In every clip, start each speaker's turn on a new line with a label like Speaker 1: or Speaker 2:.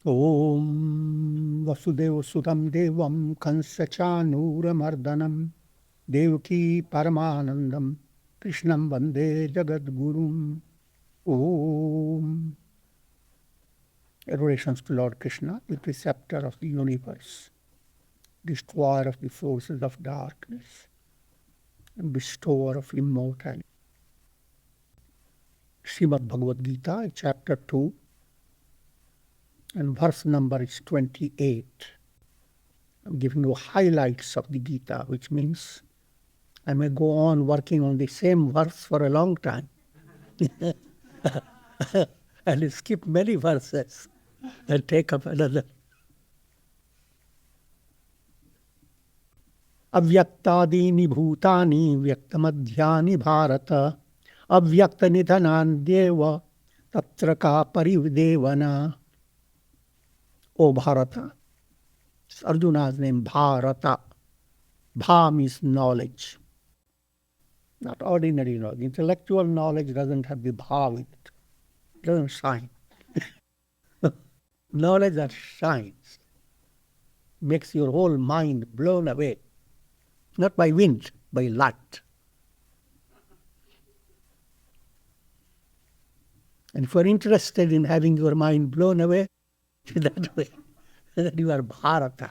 Speaker 1: Om Vasudeva Sudam Devam Kansachanuramardanam Devaki Paramanandam Krishnam Vande Jagadgurum. Om. Adorations to Lord Krishna, the preceptor of the universe, destroyer of the forces of darkness, and bestower of immortality. Srimad Bhagavad Gita, chapter 2, and verse number is 28. I'm giving you highlights of the Gita, which means I may go on working on the same verse for a long time and skip many verses and take up another. Avyaktadini bhutani vyaktamadhyani bharata avyaktanidhanan deva tatra ka parividevana. O Bharata. It's Arjuna's name, Bharata. Bha means knowledge. Not ordinary knowledge. Intellectual knowledge doesn't have the Bha with it. It doesn't shine. Knowledge that shines makes your whole mind blown away. Not by wind, by light. And if you are interested in having your mind blown away that way, then you are Bharata.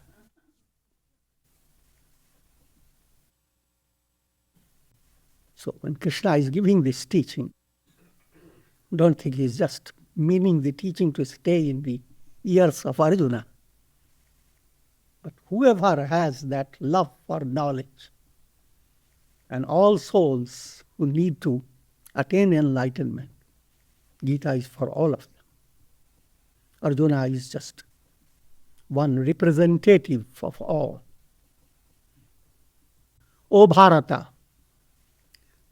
Speaker 1: So when Krishna is giving this teaching, don't think he's just meaning the teaching to stay in the ears of Arjuna. But whoever has that love for knowledge, and all souls who need to attain enlightenment, Gita is for all of them. Arjuna is just one representative of all. O Bharata,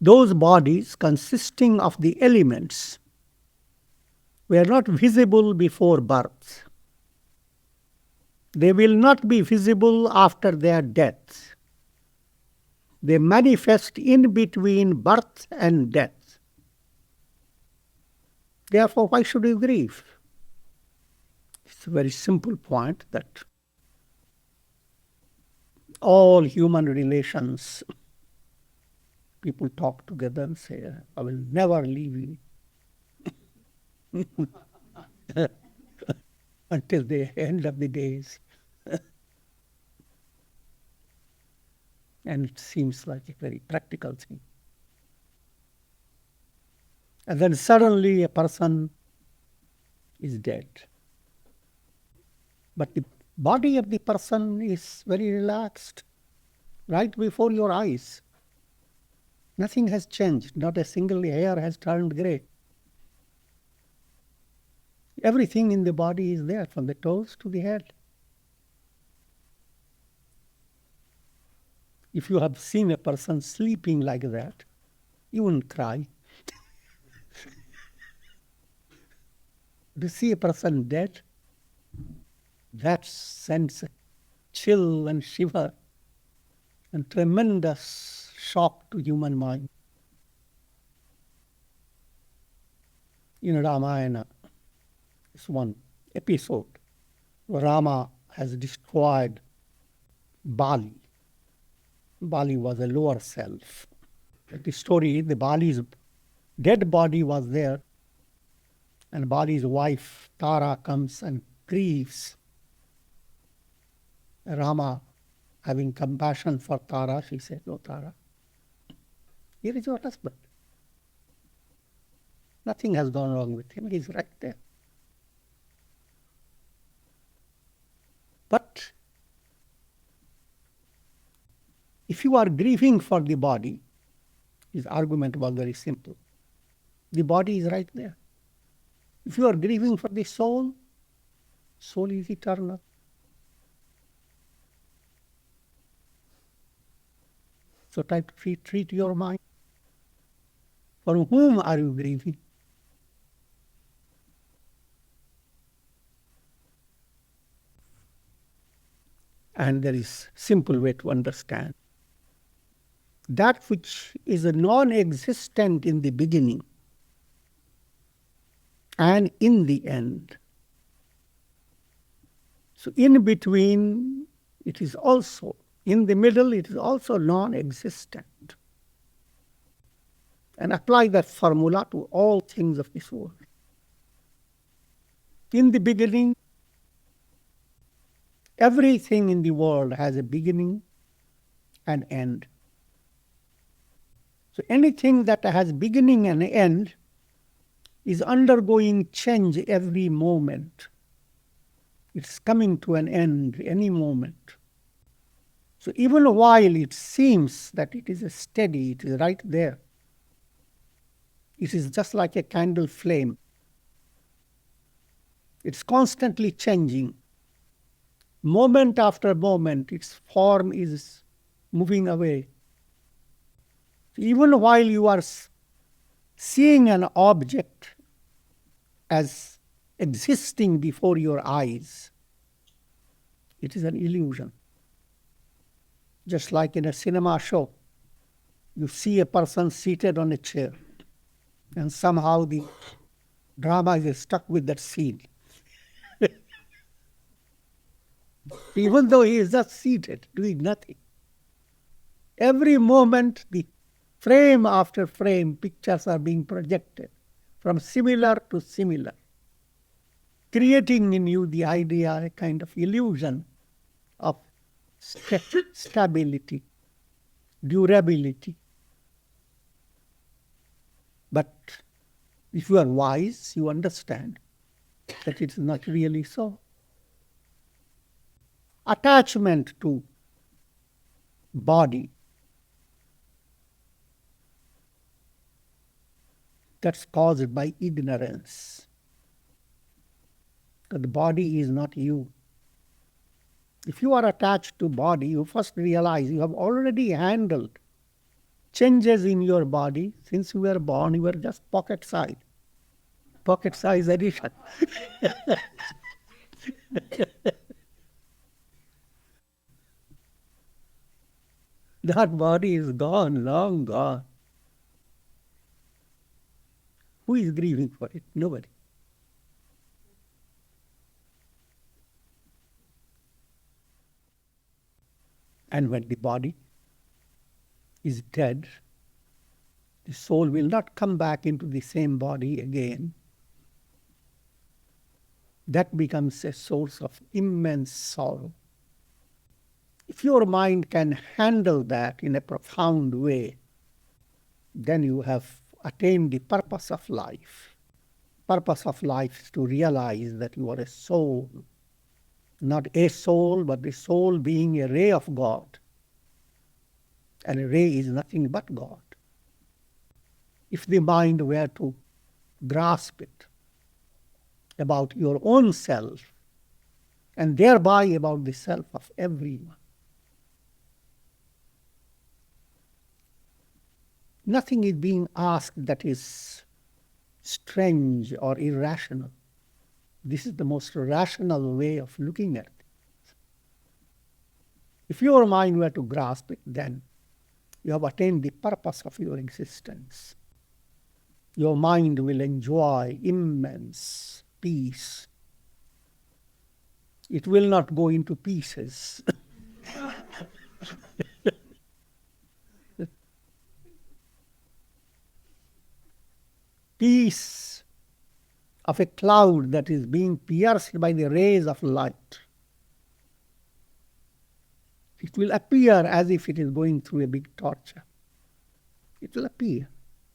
Speaker 1: those bodies consisting of the elements were not visible before birth. They will not be visible after their death. They manifest in between birth and death. Therefore, why should you grieve? It's a very simple point that all human relations, people talk together and say, I will never leave you until the end of the days. And it seems like a very practical thing. And then suddenly a person is dead. But the body of the person is very relaxed, right before your eyes. Nothing has changed. Not a single hair has turned grey. Everything in the body is there, from the toes to the head. If you have seen a person sleeping like that, you wouldn't cry. To see a person dead, that sends a chill and shiver and tremendous shock to human mind. In Ramayana, it's one episode where Rama has destroyed Bali. Bali was a lower self. The story, the Bali's dead body was there, and Bali's wife, Tara, comes and grieves. Rama, having compassion for Tara, she said, "No, Tara, here is your husband. Nothing has gone wrong with him. He's right there." But if you are grieving for the body, his argument was very simple. The body is right there. If you are grieving for the soul, soul is eternal. So try to treat your mind. For whom are you grieving? And there is simple way to understand. That which is non-existent in the beginning and in the end So in between, it is also, in the middle, it is also non-existent. And apply that formula to all things of this world. In the beginning, everything in the world has a beginning and end. So anything that has beginning and end is undergoing change every moment. It's coming to an end any moment. So even while it seems that it is steady, it is right there, it is just like a candle flame. It's constantly changing. Moment after moment, its form is moving away. Even while you are seeing an object as existing before your eyes, it is an illusion. Just like in a cinema show, you see a person seated on a chair, and somehow the drama is stuck with that scene. Even though he is just seated, doing nothing. Every moment, the frame after frame, pictures are being projected from similar to similar, creating in you the idea, a kind of illusion of stability, durability. But if you are wise, you understand that it is not really so. Attachment to body, that's caused by ignorance. That the body is not you. If you are attached to body, you first realize you have already handled changes in your body. Since you were born, you were just pocket size addition. That body is gone, long gone. Who is grieving for it? Nobody. And when the body is dead, the soul will not come back into the same body again. That becomes a source of immense sorrow. If your mind can handle that in a profound way, then you have attained the purpose of life. Purpose of life is to realize that you are a soul, not a soul, but the soul being a ray of God. And a ray is nothing but God. If the mind were to grasp it about your own self, and thereby about the self of everyone, nothing is being asked that is strange or irrational. This is the most rational way of looking at it. If your mind were to grasp it, then you have attained the purpose of your existence. Your mind will enjoy immense peace. It will not go into pieces. Peace of a cloud that is being pierced by the rays of light. It will appear as if it is going through a big torture. It will appear.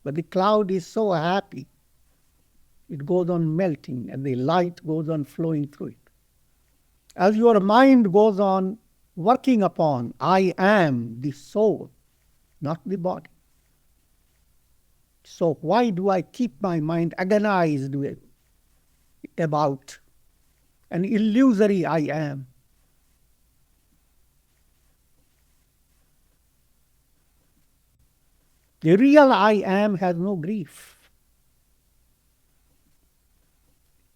Speaker 1: But the cloud is so happy, it goes on melting and the light goes on flowing through it. As your mind goes on working upon, I am the soul, not the body. So why do I keep my mind agonized about an illusory I am? The real I am has no grief.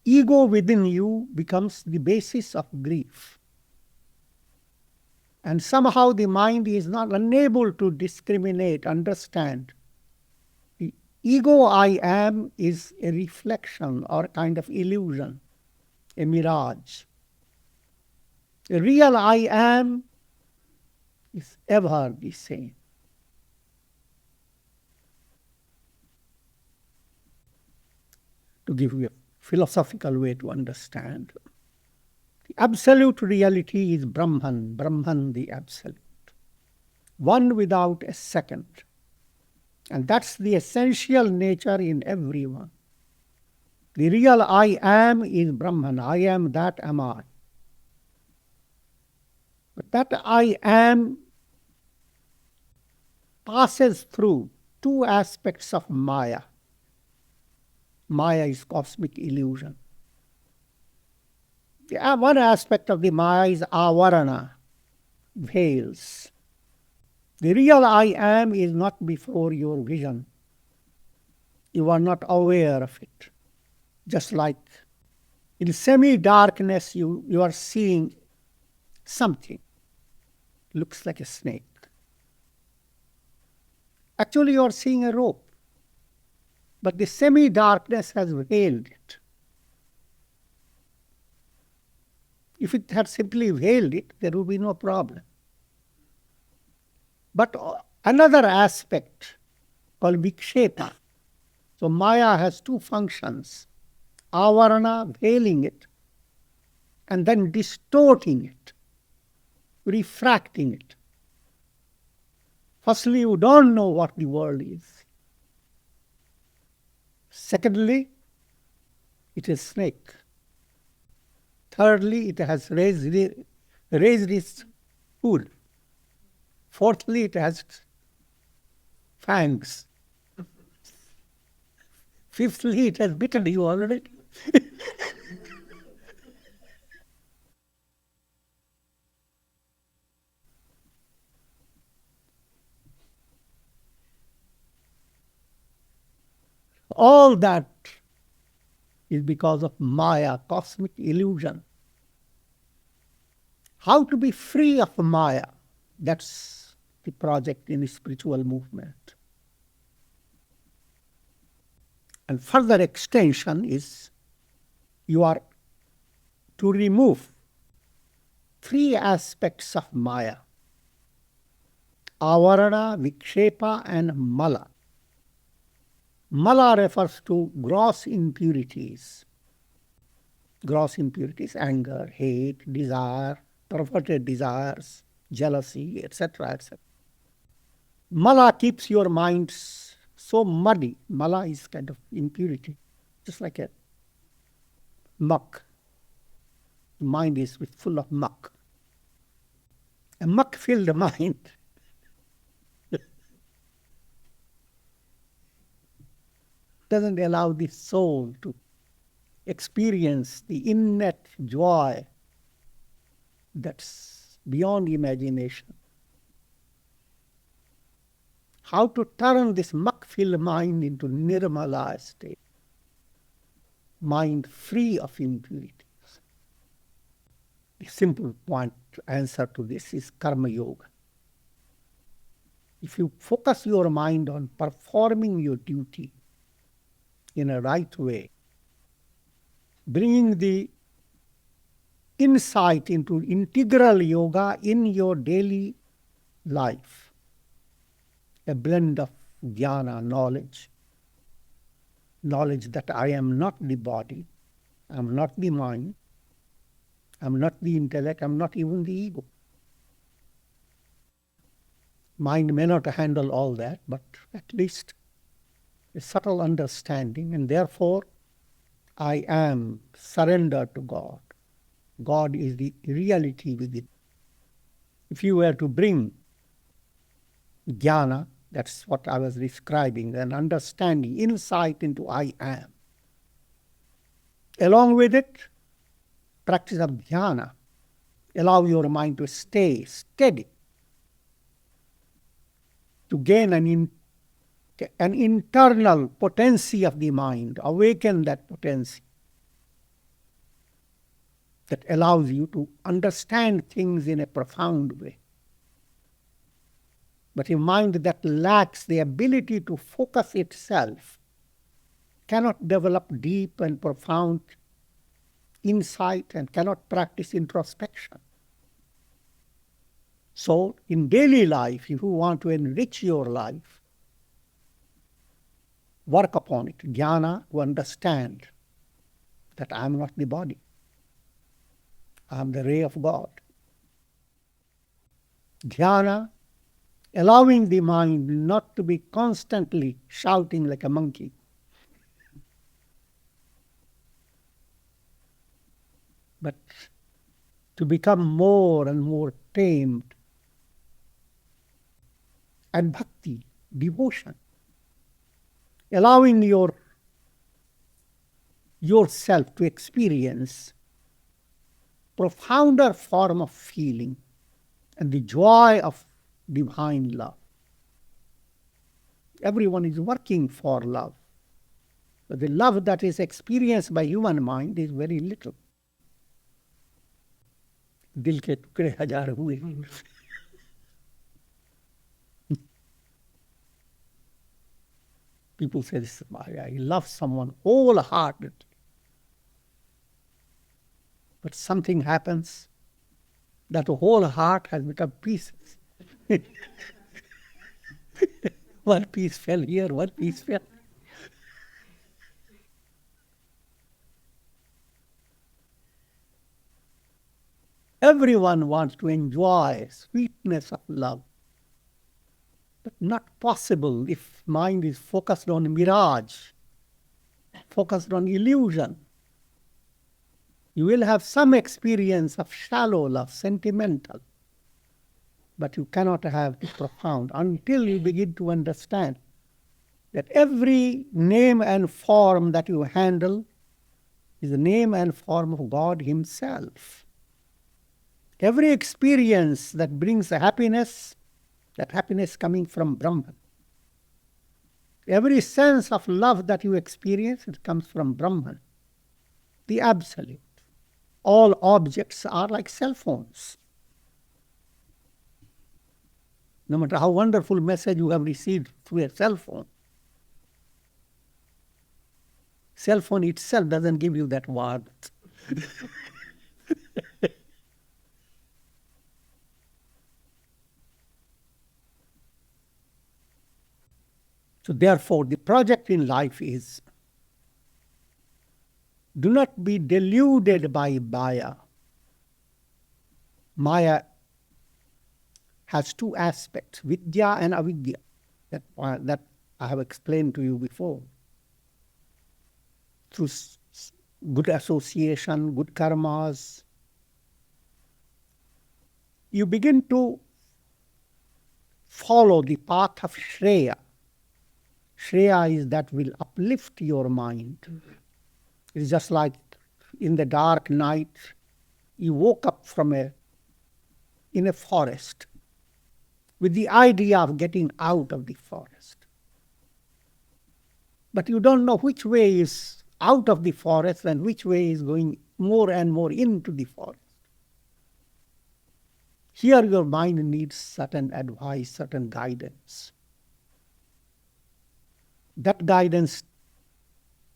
Speaker 1: Ego within you becomes the basis of grief. And somehow the mind is not unable to discriminate, understand. The ego I am is a reflection or a kind of illusion, a mirage. The real I am is ever the same. To give you a philosophical way to understand, the absolute reality is Brahman, Brahman the absolute, one without a second. And that's the essential nature in everyone. The real I am is Brahman. I am, that am I. But that I am passes through two aspects of Maya. Maya is cosmic illusion. One aspect of the Maya is avarana, veils. The real I am is not before your vision. You are not aware of it. Just like in semi-darkness, you are seeing something. Looks like a snake. Actually, you are seeing a rope. But the semi-darkness has veiled it. If it had simply veiled it, there would be no problem. But another aspect called vikshepa. So Maya has two functions. Avarana, veiling it, and then distorting it, refracting it. Firstly, you don't know what the world is. Secondly, it is snake. Thirdly, it has raised its hood. Fourthly, it has fangs. Fifthly, it has bitten you already. All that is because of Maya, cosmic illusion. How to be free of Maya? That's the project in the spiritual movement. And further extension is you are to remove three aspects of Maya: avarana, vikshepa, and mala. Mala refers to gross impurities. Gross impurities, anger, hate, desire, perverted desires, jealousy, etc., etc. Mala keeps your mind so muddy. Mala is kind of impurity, just like a muck. The mind is full of muck. A muck-filled mind doesn't allow the soul to experience the innate joy that's beyond imagination. How to turn this muck-filled mind into nirmala state, mind free of impurities. The simple point answer to this is karma yoga. If you focus your mind on performing your duty in a right way, bringing the insight into integral yoga in your daily life, a blend of jnana, knowledge that I am not the body, I am not the mind, I am not the intellect, I am not even the ego. Mind may not handle all that, but at least a subtle understanding, and therefore I am surrendered to God. God is the reality within. If you were to bring jnana, that's what I was describing, an understanding, insight into I am. Along with it, practice of dhyana, allow your mind to stay steady, to gain an internal potency of the mind, awaken that potency that allows you to understand things in a profound way. But a mind that lacks the ability to focus itself cannot develop deep and profound insight and cannot practice introspection. So in daily life, if you want to enrich your life, work upon it. Jnana, to understand that I am not the body. I am the ray of God. Dhyana, allowing the mind not to be constantly shouting like a monkey. But to become more and more tamed. And bhakti, devotion. Allowing yourself to experience profounder form of feeling and the joy of divine love. Everyone is working for love. But the love that is experienced by human mind is very little. दिल के टुकड़े हजार हुए. People say this, I love someone wholeheartedly. But something happens that the whole heart has become pieces. One piece fell here, one piece fell. Everyone wants to enjoy sweetness of love. But not possible if mind is focused on mirage, focused on illusion. You will have some experience of shallow love, sentimental. But you cannot have the profound until you begin to understand that every name and form that you handle is the name and form of God Himself. Every experience that brings happiness, that happiness coming from Brahman. Every sense of love that you experience, it comes from Brahman, the Absolute. All objects are like cell phones. No matter how wonderful message you have received through a cell phone, cell phone itself doesn't give you that warmth. So therefore, the project in life is, do not be deluded by Maya. Maya has two aspects, vidya and avidya, that I have explained to you before. Through good association, good karmas, you begin to follow the path of Shreya. Shreya is that will uplift your mind. It is just like in the dark night, you woke up in a forest with the idea of getting out of the forest. But you don't know which way is out of the forest and which way is going more and more into the forest. Here your mind needs certain advice, certain guidance. That guidance,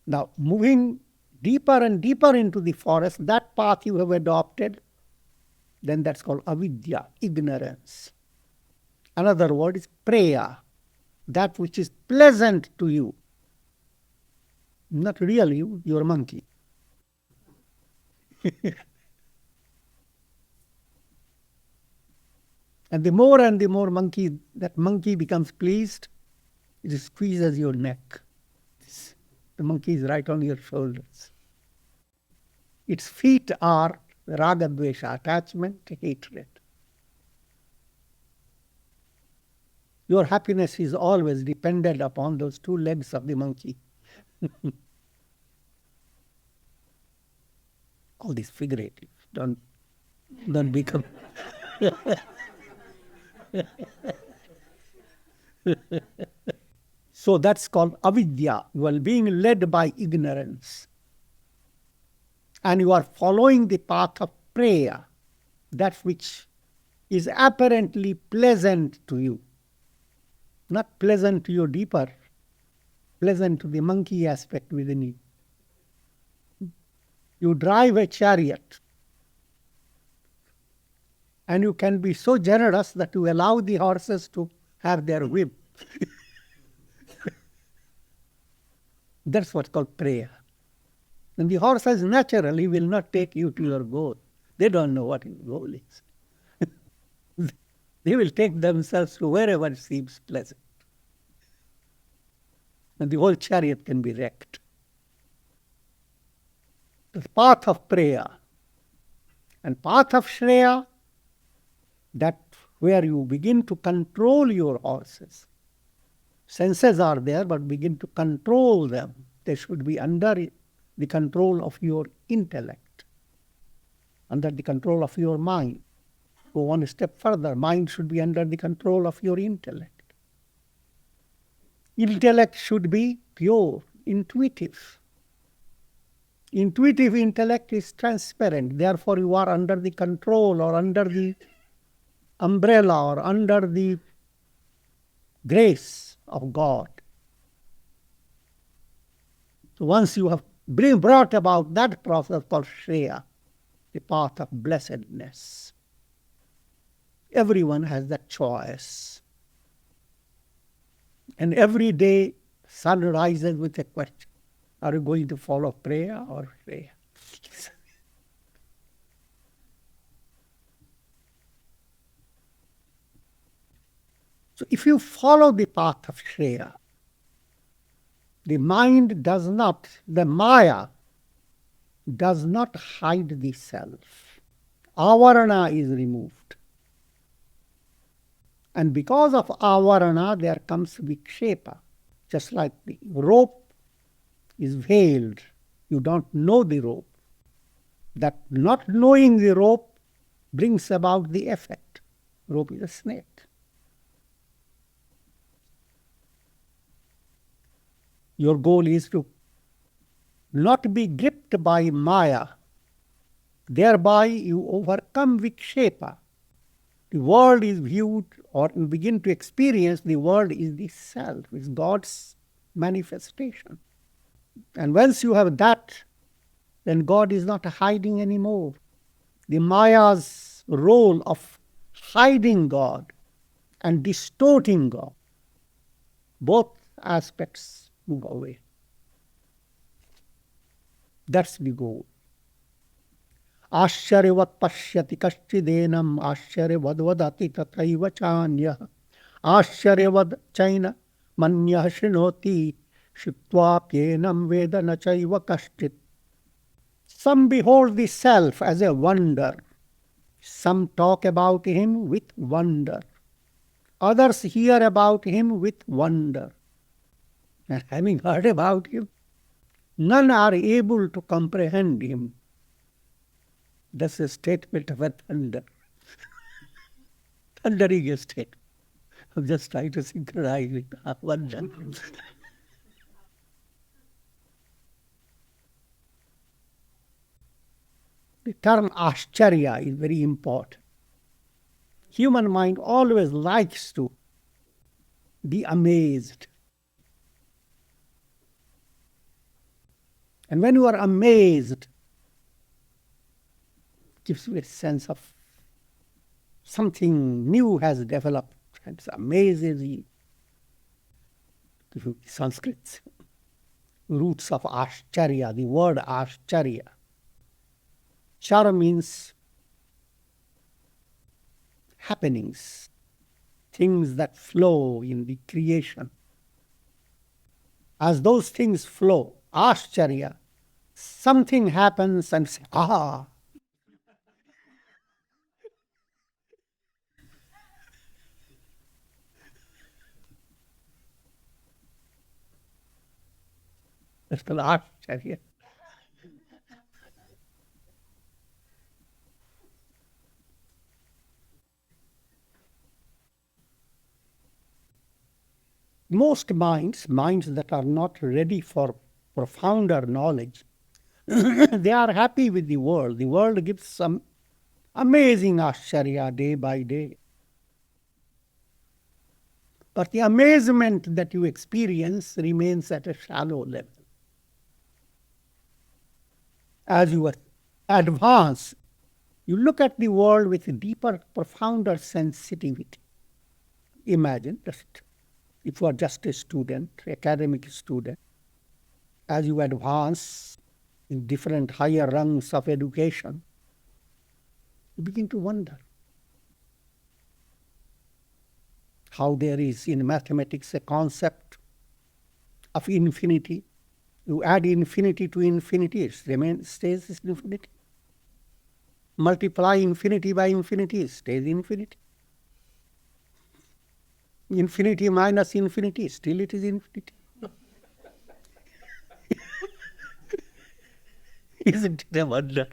Speaker 1: now moving deeper and deeper into the forest, that path you have adopted, then that's called avidya, ignorance. Another word is preya, that which is pleasant to you. Not real you, you're a monkey. And the more that monkey becomes pleased, it squeezes your neck. The monkey is right on your shoulders. Its feet are raga, dvesha, attachment, hatred. Your happiness is always dependent upon those two legs of the monkey. All this figurative. Don't become. So that's called avidya. You are being led by ignorance. And you are following the path of preya, that which is apparently pleasant to you. Not pleasant to your deeper, pleasant to the monkey aspect within you. You drive a chariot, And you can be so generous that you allow the horses to have their whim. That's what's called prayer. And the horses naturally will not take you to your goal. They don't know what your goal is. They will take themselves to wherever seems pleasant. And the whole chariot can be wrecked. The path of prayer and path of Shreya, that where you begin to control your horses. Senses are there, but begin to control them. They should be under the control of your intellect, under the control of your mind. Go one step further, mind should be under the control of your intellect. Intellect should be pure, intuitive. Intuitive intellect is transparent, therefore you are under the control or under the umbrella or under the grace of God. So once you have brought about that process called Shreya, the path of blessedness, everyone has that choice. And every day sun rises with a question. Are you going to follow prayer or Shreya? So if you follow the path of Shreya, the mind does not, the Maya does not hide the self. Avarana is removed. And because of avarana, there comes vikshepa. Just like the rope is veiled, you don't know the rope. That not knowing the rope brings about the effect. Rope is a snake. Your goal is to not be gripped by Maya. Thereby you overcome vikshepa. The world is viewed, or you begin to experience the world is the self, is God's manifestation. And once you have that, then God is not hiding anymore. The Maya's role of hiding God and distorting God, both aspects move away. That's the goal. Ashyarevat pashyati kashchidenam ashyarevad vadati tathaiva chanyah ashyarevad chaina manyah shinoti shiptvapyenam vedana chaiva kashchit. Some behold the self as a wonder. Some talk about him with wonder. Others hear about him with wonder. And having heard about him, none are able to comprehend him. That's a statement of a thunder. Thundering a statement. I'm just trying to synchronize with wonder. The term ashcharya is very important. Human mind always likes to be amazed. And when you are amazed, it gives you a sense of something new has developed. It amazes you. The Sanskrit roots of ashcharya, the word ashcharya. Chara means happenings, things that flow in the creation. As those things flow, ashcharya, something happens and say, ah. That's called ashcharya. Most minds that are not ready for profounder knowledge, they are happy with the world. The world gives some amazing ashcharya day by day. But the amazement that you experience remains at a shallow level. As you advance, You look at the world with a deeper, profounder sensitivity. Imagine, just if you are just a student, academic student, as you advance in different higher rungs of education, you begin to wonder how there is in mathematics a concept of infinity. You add infinity to infinity, it stays infinity. Multiply infinity by infinity, it stays infinity. Infinity minus infinity, still it is infinity. Isn't it a wonder?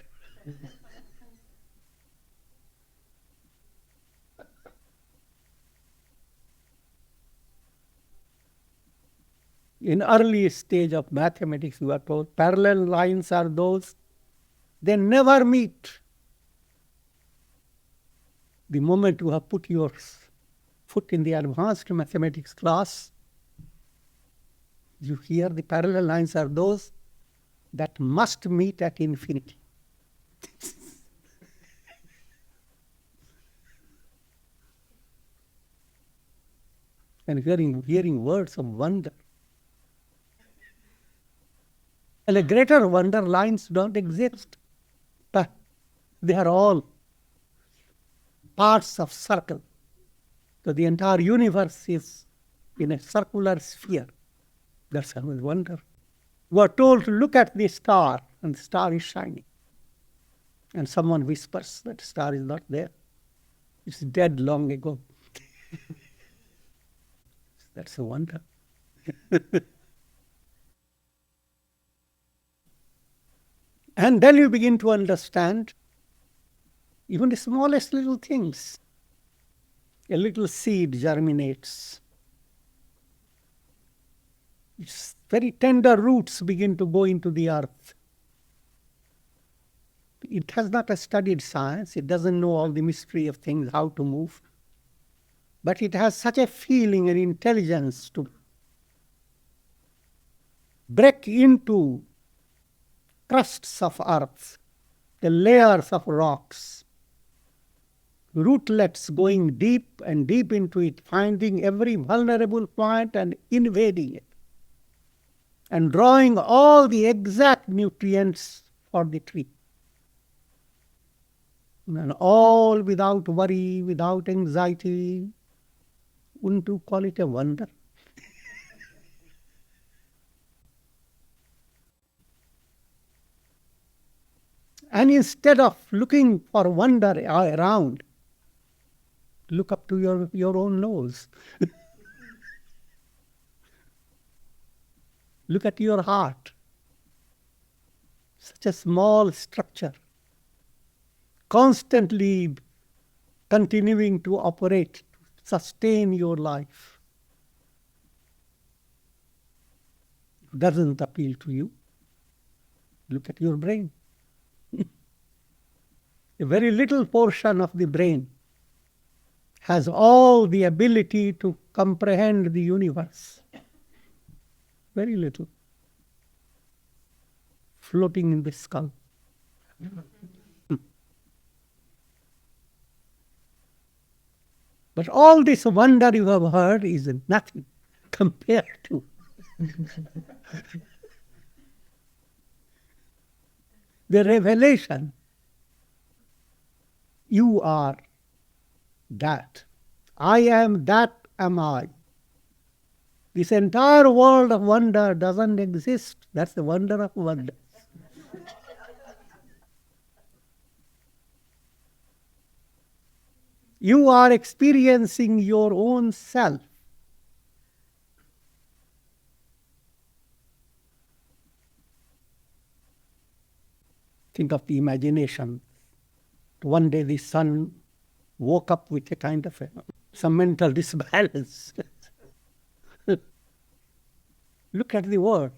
Speaker 1: In early stage of mathematics, we are told parallel lines are those, they never meet. The moment you have put your foot in the advanced mathematics class, you hear the parallel lines are those that must meet at infinity. And hearing words of wonder. And a greater wonder, lines don't exist. But they are all parts of circle. So the entire universe is in a circular sphere. That's a wonder. We are told to look at the star, and the star is shining. And someone whispers that star is not there. It's dead long ago. That's a wonder. And then you begin to understand even the smallest little things. A little seed germinates. Its very tender roots begin to go into the earth. It has not studied science. It doesn't know all the mystery of things, how to move. But it has such a feeling and intelligence to break into crusts of earth, the layers of rocks, rootlets going deep and deep into it, finding every vulnerable point and invading it, and drawing all the exact nutrients for the tree. And all without worry, without anxiety. Wouldn't you call it a wonder? And instead of looking for wonder around, look up to your own nose. Look at your heart. Such a small structure, constantly continuing to operate, to sustain your life. Doesn't appeal to you. Look at your brain. A very little portion of the brain has all the ability to comprehend the universe. Very little. Floating in the skull. But all this wonder you have heard is nothing compared to the revelation. You are that. I am that am I. This entire world of wonder doesn't exist. That's the wonder of wonders. You are experiencing your own self. Think of the imagination. One day the sun woke up with a kind of some mental disbalance. Look at the world,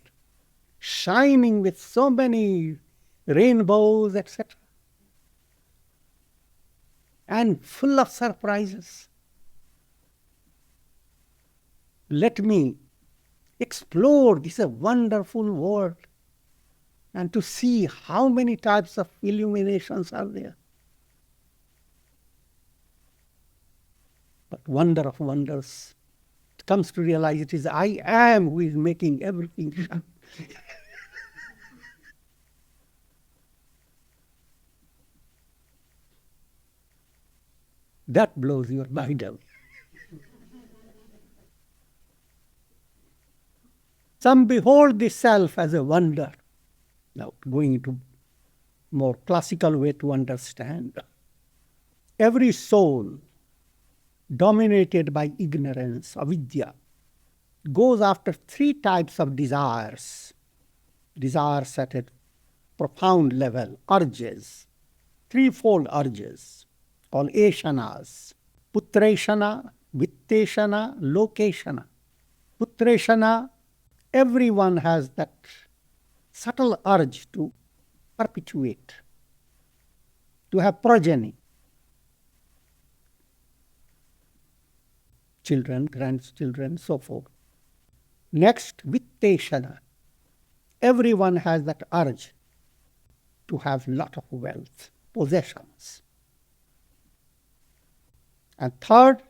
Speaker 1: shining with so many rainbows, etc. And full of surprises. Let me explore this wonderful world and to see how many types of illuminations are there. wonder of wonders. It comes to realize it is I am who is making everything shine. That blows your mind away. Some behold the self as a wonder. Now, going into more classical way to understand. Every soul dominated by ignorance, avidya, goes after three types of desires. Desires at a profound level, urges, threefold urges, called eshanas. Putreshana, vitteshana, lokeshana. Putreshana, everyone has that subtle urge to perpetuate, to have progeny. Children, grandchildren, so forth. Next, vitteshana. Everyone has that urge to have lot of wealth, possessions. And third,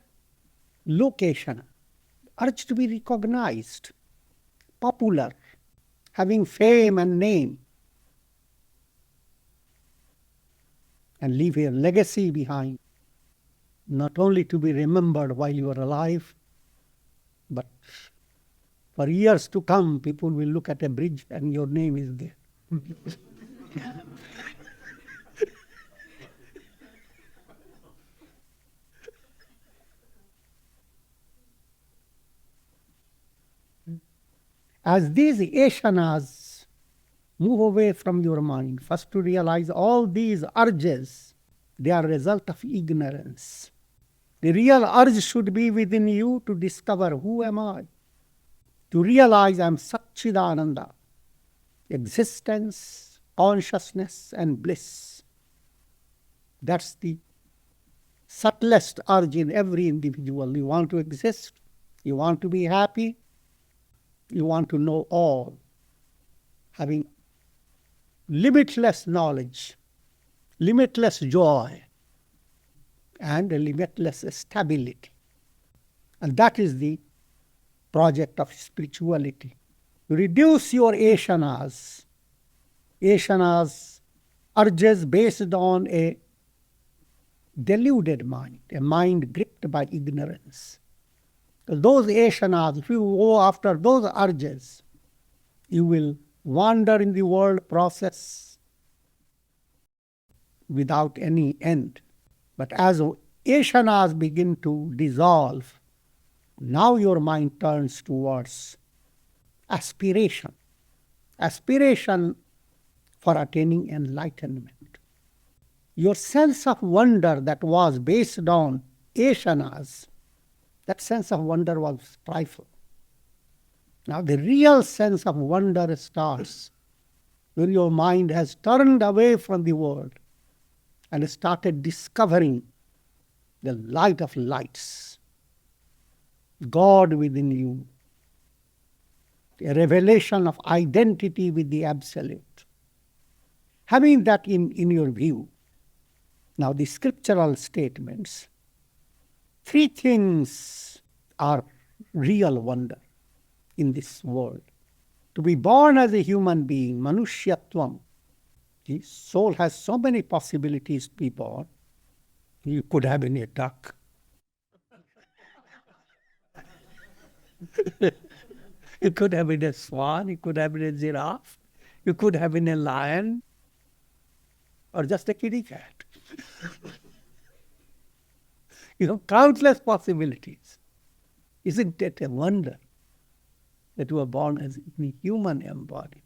Speaker 1: lokeshana. Urge to be recognized, popular, having fame and name, and leave a legacy behind, not only to be remembered while you are alive, but for years to come, people will look at a bridge and your name is there. As these eshanas move away from your mind, first to realize all these urges, they are a result of ignorance. The real urge should be within you to discover who am I, to realize I am Satchidananda, existence, consciousness, and bliss. That's the subtlest urge in every individual. You want to exist, you want to be happy, you want to know all, having limitless knowledge, limitless joy, and a limitless stability. And that is the project of spirituality. To reduce your eshanas, urges based on a deluded mind, a mind gripped by ignorance. Those eshanas, if you go after those urges, you will wander in the world process without any end. But as eshanas begin to dissolve, now your mind turns towards aspiration. Aspiration for attaining enlightenment. Your sense of wonder that was based on eshanas, that sense of wonder was trifle. Now the real sense of wonder starts when your mind has turned away from the world and started discovering the light of lights, God within you, a revelation of identity with the Absolute. Having that in your view, now the scriptural statements, three things are real wonder in this world. To be born as a human being, manushyatvam. The soul has so many possibilities to be born. You could have been a duck. You could have been a swan, you could have been a giraffe, you could have been a lion, or just a kitty cat. Countless possibilities. Isn't it a wonder that you were born as a human embodiment?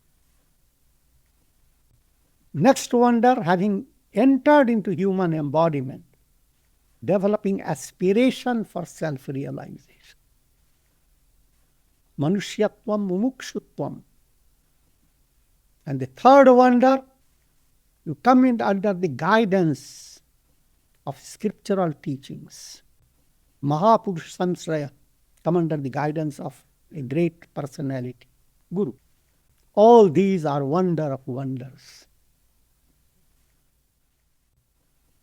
Speaker 1: Next wonder, having entered into human embodiment, developing aspiration for self-realization. Manushyatvam mumukshutvam. And the third wonder, you come in under the guidance of scriptural teachings. Mahapurush Samsraya come under the guidance of a great personality, Guru. All these are wonder of wonders.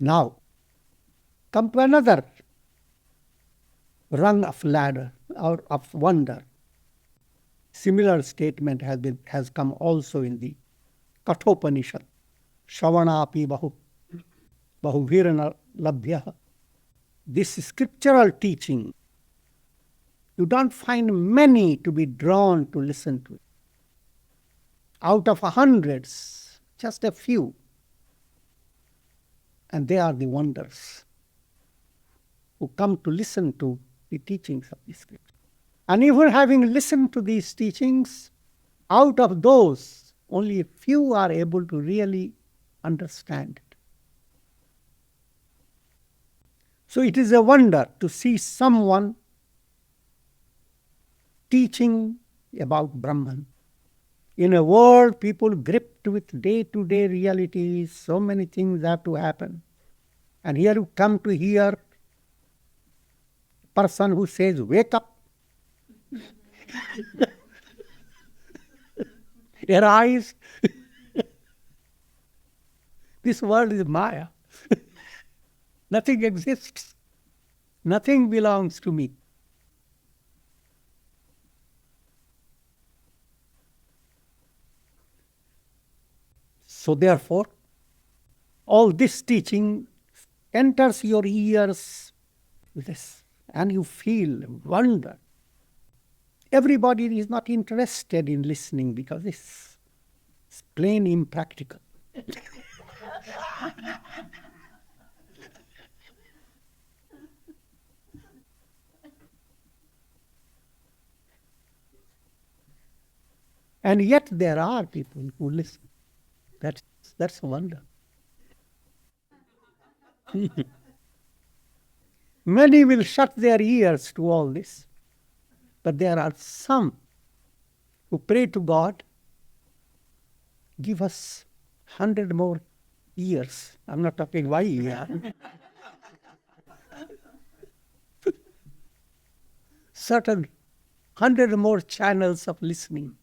Speaker 1: Now, come to another rung of ladder or of wonder. Similar statement has come also in the Kathopanishad. Shravanapi bahuvirana labhya. This scriptural teaching, you don't find many to be drawn to listen to it. Out of hundreds, just a few. And they are the wonders who come to listen to the teachings of the scripture. And even having listened to these teachings, out of those, only a few are able to really understand it. So it is a wonder to see someone teaching about Brahman. In a world, people gripped with day-to-day realities, so many things have to happen. And here you come to hear a person who says, wake up. Arise. This world is Maya. Nothing exists. Nothing belongs to me. So therefore, all this teaching enters your ears with this, and you feel wonder. Everybody is not interested in listening because it's plain impractical. And yet there are people who listen. That's a wonder. Many will shut their ears to all this. But there are some who pray to God, give us 100 more years. I'm not talking why year. Certain 100 more channels of listening.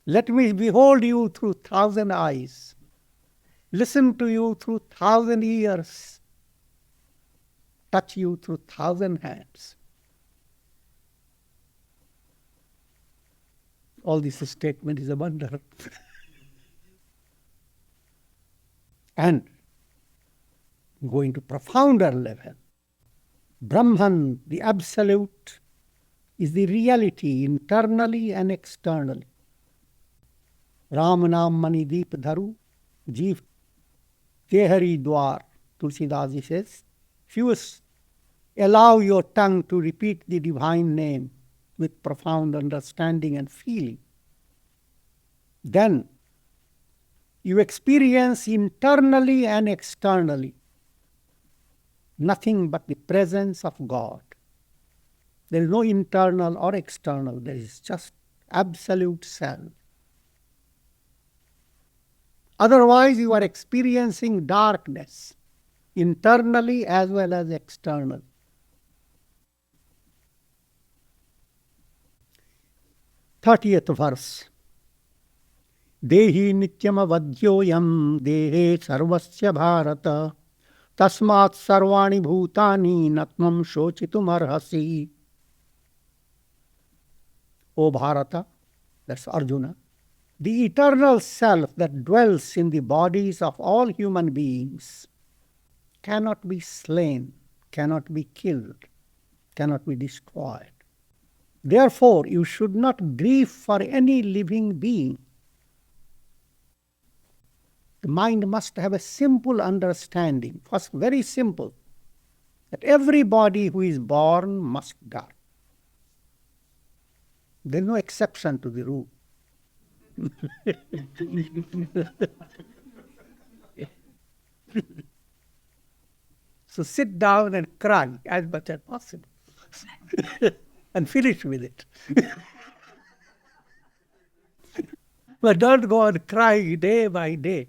Speaker 1: Let me behold you through 1,000 eyes. Listen to you through 1,000 ears. Touch you through 1,000 hands. All this statement is a wonder. And going to profounder level, Brahman, the absolute, is the reality internally and externally. Ram Naam Mani Deep Dharu, Jeev Tehari Dwar, Tulsidas says, if you allow your tongue to repeat the divine name with profound understanding and feeling, then you experience internally and externally nothing but the presence of God. There is no internal or external, there is just absolute self. Otherwise, you are experiencing darkness, internally as well as externally. 30th verse. Dehi nityam avadhyoyam dehe sarvasya bharata tasmat sarvani bhutani natmam shochitum arhasi. O Bharata, that's Arjuna, the eternal self that dwells in the bodies of all human beings cannot be slain, cannot be killed, cannot be destroyed. Therefore, you should not grieve for any living being. The mind must have a simple understanding, first very simple, that everybody who is born must die. There is no exception to the rule. So sit down and cry as much as possible and finish with it. But don't go on crying day by day.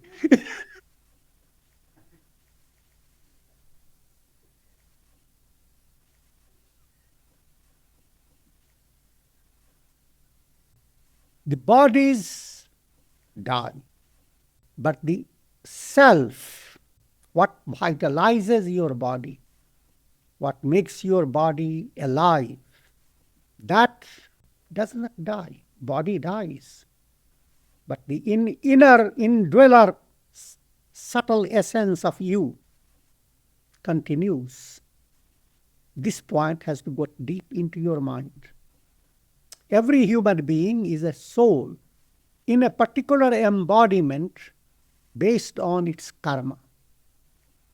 Speaker 1: The bodies die, but the self what vitalizes your body, what makes your body alive, that does not die. Body dies. But the inner indweller, subtle essence of you continues. This point has to go deep into your mind. Every human being is a soul in a particular embodiment based on its karma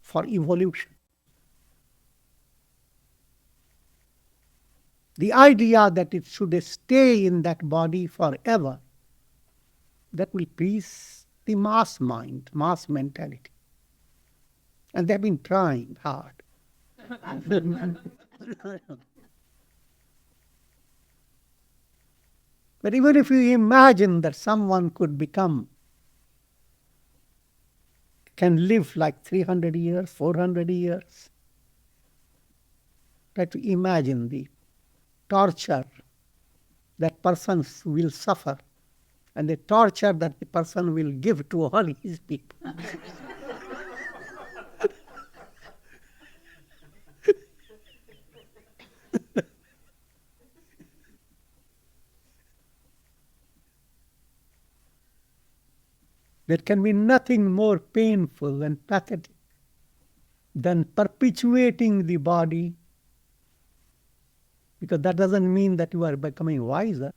Speaker 1: for evolution. The idea that it should stay in that body forever, that will please the mass mind, mass mentality. And they've been trying hard. But even if you imagine that someone can live like 300 years, 400 years, try to imagine the torture that person will suffer and the torture that the person will give to all his people. There can be nothing more painful and pathetic than perpetuating the body, because that doesn't mean that you are becoming wiser.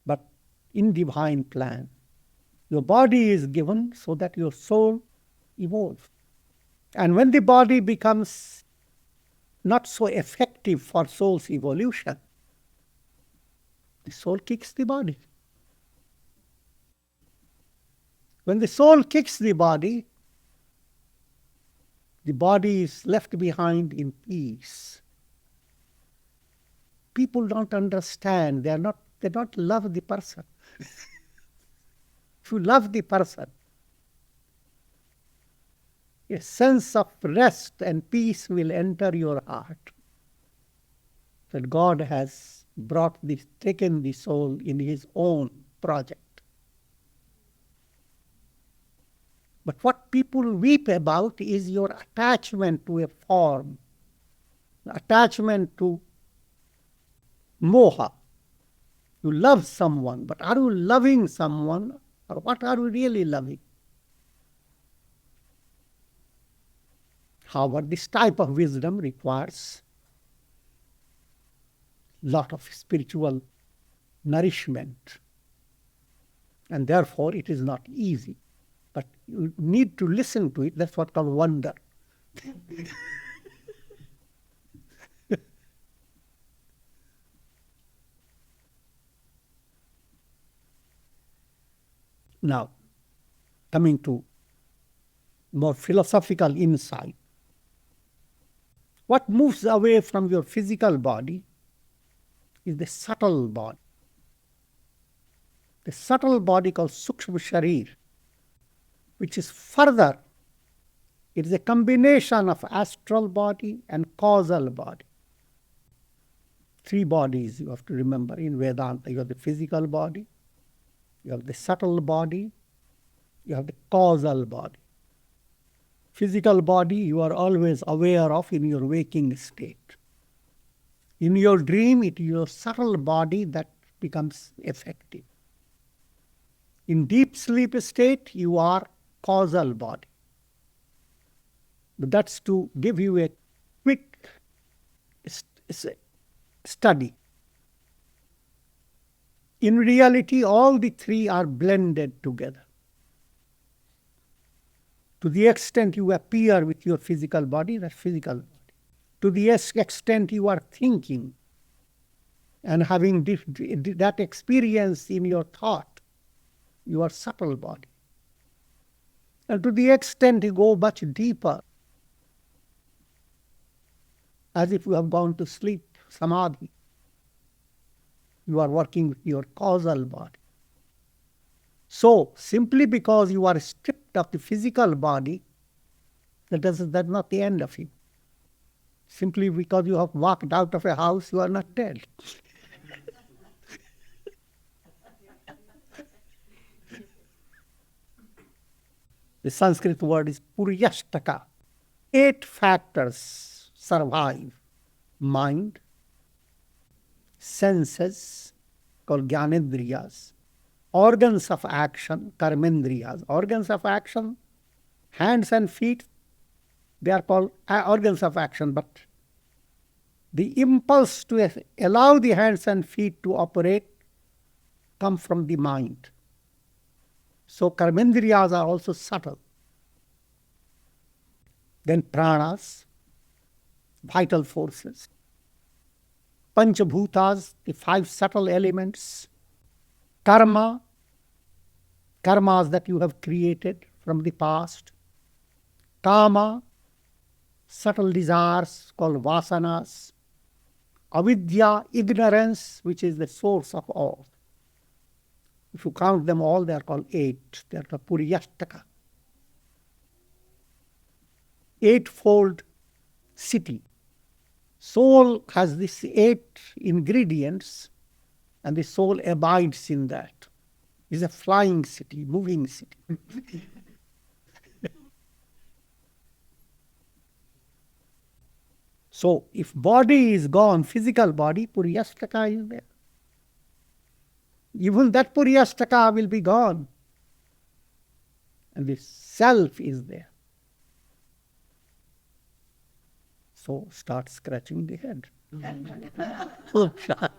Speaker 1: But in divine plan, your body is given so that your soul evolves. And when the body becomes not so effective for soul's evolution, the soul kicks the body. When the soul kicks the body is left behind in peace. People don't understand. They don't love the person. If you love the person, a sense of rest and peace will enter your heart. That God has taken the soul in His own project. But what people weep about is your attachment to a form, attachment to moha. You love someone, but are you loving someone, or what are you really loving? However, this type of wisdom requires lot of spiritual nourishment, and therefore it is not easy. But you need to listen to it. That's what called wonder. Now, coming to more philosophical insight. What moves away from your physical body is the subtle body. The subtle body called Sukshma Sharir, which is further, it is a combination of astral body and causal body. Three bodies you have to remember in Vedanta. You have the physical body, you have the subtle body, you have the causal body. Physical body you are always aware of in your waking state. In your dream, it is your subtle body that becomes effective. In deep sleep state, you are causal body. But that's to give you a quick study. In reality, all the three are blended together. To the extent you appear with your physical body, that's physical body. To the extent you are thinking and having that experience in your thought, your subtle body. And to the extent you go much deeper, as if you have gone to sleep, samadhi, you are working with your causal body. So, simply because you are stripped of the physical body, that's not the end of you. Simply because you have walked out of a house, you are not dead. The Sanskrit word is Puryashtaka. 8 factors survive: mind, senses, called Jnanendriyas, organs of action, Karmendriyas. Organs of action, hands and feet, they are called organs of action, but the impulse to allow the hands and feet to operate come from the mind. So Karmendriyas are also subtle. Then pranas, vital forces. Panchabhutas, the 5 subtle elements. Karma, karmas that you have created from the past. Kama, subtle desires called vasanas. Avidya, ignorance, which is the source of all. If you count them all, they are called 8. They are the Puryashtaka. 8-fold city. Soul has these 8 ingredients, and the soul abides in that. It's a flying city, moving city. So, if body is gone, physical body, Puryashtaka is there. Even that Puryashtaka will be gone. And the self is there. So start scratching the head. Oh, shut.